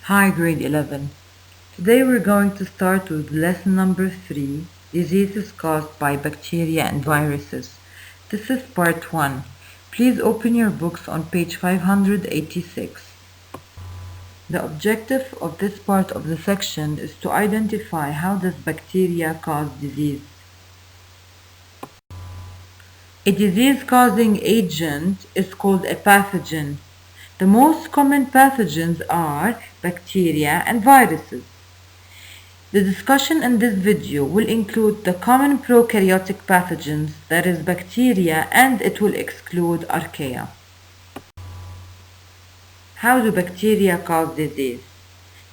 Hi, grade 11. Today we're going to start with lesson number 3, diseases caused by bacteria and viruses. This is part 1. Please open your books on page 586. The objective of this part of the section is to identify how does bacteria cause disease. A disease-causing agent is called a pathogen. The most common pathogens are bacteria and viruses. The discussion in this video will include the common prokaryotic pathogens, that is bacteria, and it will exclude archaea. How do bacteria cause disease?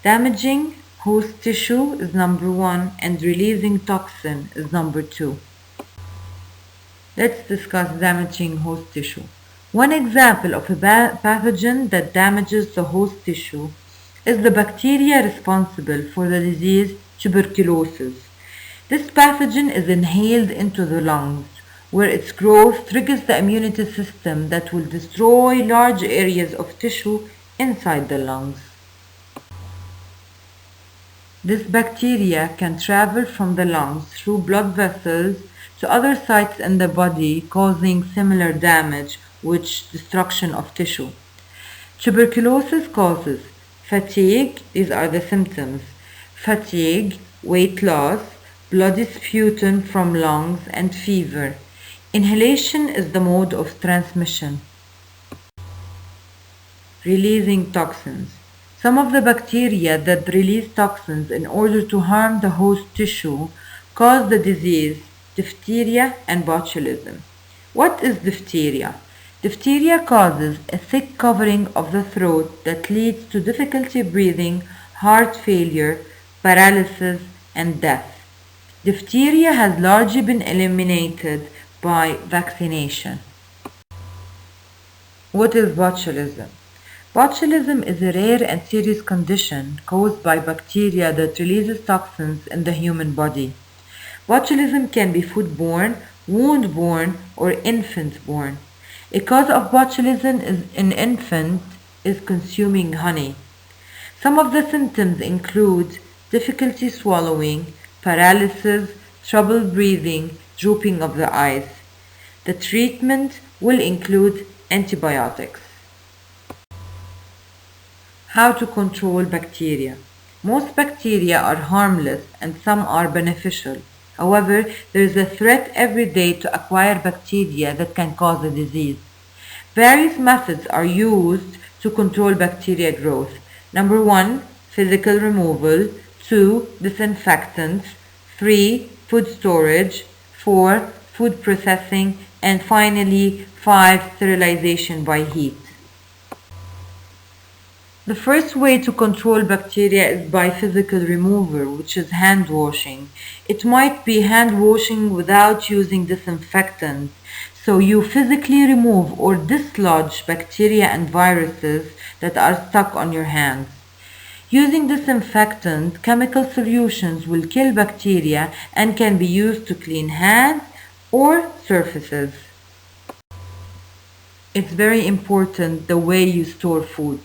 Damaging host tissue is number 1 and releasing toxin is number 2. Let's discuss damaging host tissue. One example of a pathogen that damages the host tissue is the bacteria responsible for the disease tuberculosis. This pathogen is inhaled into the lungs, where its growth triggers the immunity system that will destroy large areas of tissue inside the lungs. This bacteria can travel from the lungs through blood vessels to other sites in the body, causing similar damage, which destruction of tissue. Tuberculosis causes fatigue, these are the symptoms: fatigue, weight loss, bloody sputum from lungs, and fever. Inhalation is the mode of transmission. Releasing toxins. Some of the bacteria that release toxins in order to harm the host tissue cause the disease diphtheria and botulism. What is diphtheria? Diphtheria causes a thick covering of the throat that leads to difficulty breathing, heart failure, paralysis, and death. Diphtheria has largely been eliminated by vaccination. What is botulism? Botulism is a rare and serious condition caused by bacteria that releases toxins in the human body. Botulism can be foodborne, wound-borne, or infant-borne. A cause of botulism in infant is consuming honey. Some of the symptoms include difficulty swallowing, paralysis, trouble breathing, drooping of the eyes. The treatment will include antibiotics. How to control bacteria. Most bacteria are harmless and some are beneficial. However, there is a threat every day to acquire bacteria that can cause a disease. Various methods are used to control bacteria growth. Number 1, physical removal. 2, disinfectants. 3, food storage. 4, food processing. And finally, 5, sterilization by heat. The first way to control bacteria is by physical removal, which is hand washing. It might be hand washing without using disinfectant, so you physically remove or dislodge bacteria and viruses that are stuck on your hands. Using disinfectant, chemical solutions will kill bacteria and can be used to clean hands or surfaces. It's very important the way you store food.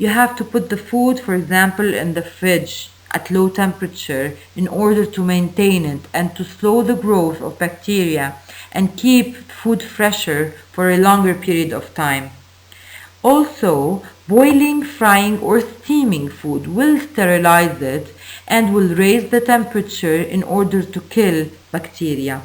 You have to put the food, for example, in the fridge at low temperature in order to maintain it and to slow the growth of bacteria and keep food fresher for a longer period of time. Also, boiling, frying, or steaming food will sterilize it and will raise the temperature in order to kill bacteria.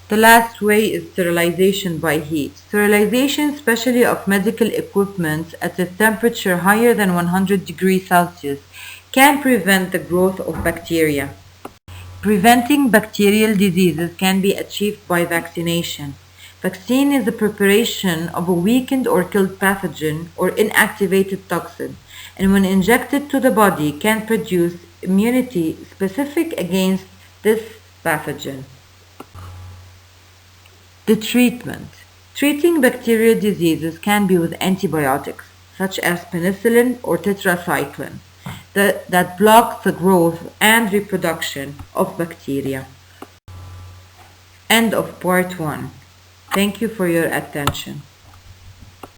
The last way is sterilization by heat. Sterilization, especially of medical equipment at a temperature higher than 100 degrees Celsius, can prevent the growth of bacteria. Preventing bacterial diseases can be achieved by vaccination. Vaccine is the preparation of a weakened or killed pathogen or inactivated toxin, and when injected to the body can produce immunity specific against this pathogen. The treatment. Treating bacterial diseases can be with antibiotics, such as penicillin or tetracycline, that block the growth and reproduction of bacteria. End of part 1. Thank you for your attention.